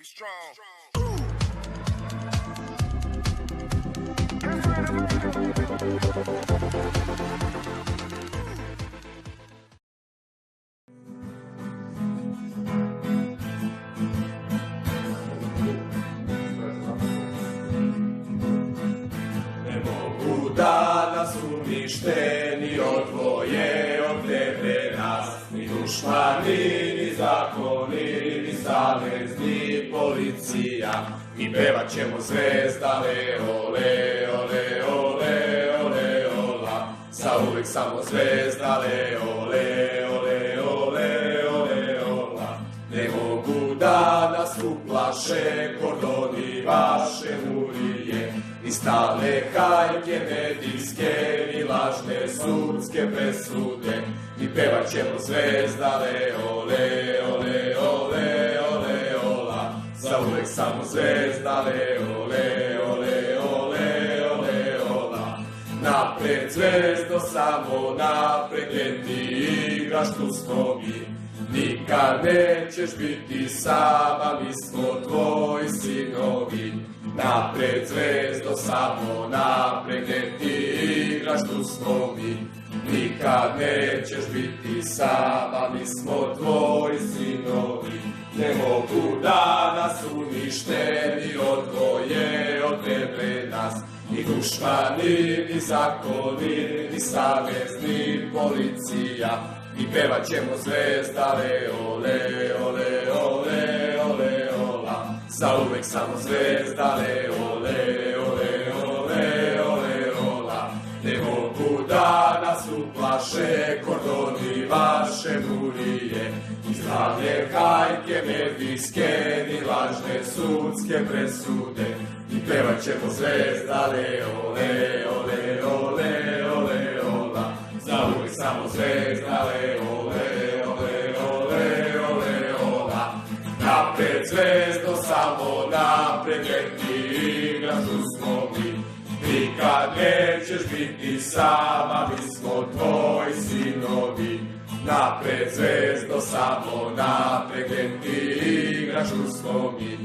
Be strong. Ne mogu da nas unište, ni odvoje od tebe nas, ni dušmani, ni zakoni, ni savez, ni policija. Mi pevat ćemo zvezdale, ole, ole, ole, ole, ola. Zauvek samo zvezdale, ole, ole, ole, ole, ola. Ne mogu da nas uplaše kordoni vaše murije, ni stale hajke medijske, ni lažne sudske presude. Mi pevat ćemo zvezdale, ole, ole, ole, ole, ola. Zauvek samo zvezdale, ole, ole, ole, ole, ola. Napred zvezdo, samo napred, gdje ti igraš, tu smo mi. Nikad nećeš biti sama, mi smo tvoji sinovi. Napred zvezdo, samo napred, gdje ti igraš, tu smo mi. Nikad nećeš biti sama, mi smo tvoji sinovi. Ne mogu da nas unište, ni odvoje od tebe nas, ni dušmani, ni zakoni, ni savez, ni policija. Mi pevat ćemo zvezdale, ole, ole, ole, ole, ola. Zauvek samo zvezdale, ole, ole, ole, ole, ola. Ne mogu da nas uplaše kordoni vaše murije, ni slavne hajke medijske, ni lažne sudske presude. Mi pevat ćemo zvezdale, ole, ole, ole, ole, ola. Zauvek samo zvezdale, ole, ole, ole, ole, ola. Napred zvezdo, samo napred, gdje ti igraš, tu smo mi. Nikad nećeš biti sama, mi smo tvoji sinovi. Napred zvezdo, samo napred, gdje ti igraš, tu smo mi.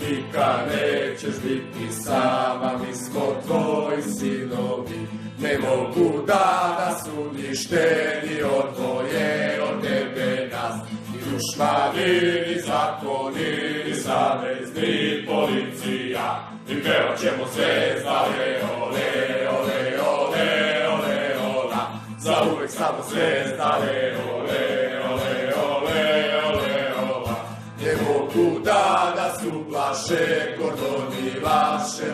Nikad nećeš biti sama, mi smo tvoji sinovi. Ne mogu da nas unište, ni odvoje od tebe nas, ni dušmani, ni zakoni, ni savez, ni policija. Mi pevat ćemo zvezdale, ole, ole, ole, ole, ola. Zauvek samo zvezdale, ole, ole, ole, ole, ola. Ne mogu da nas uplaše kordoni vaše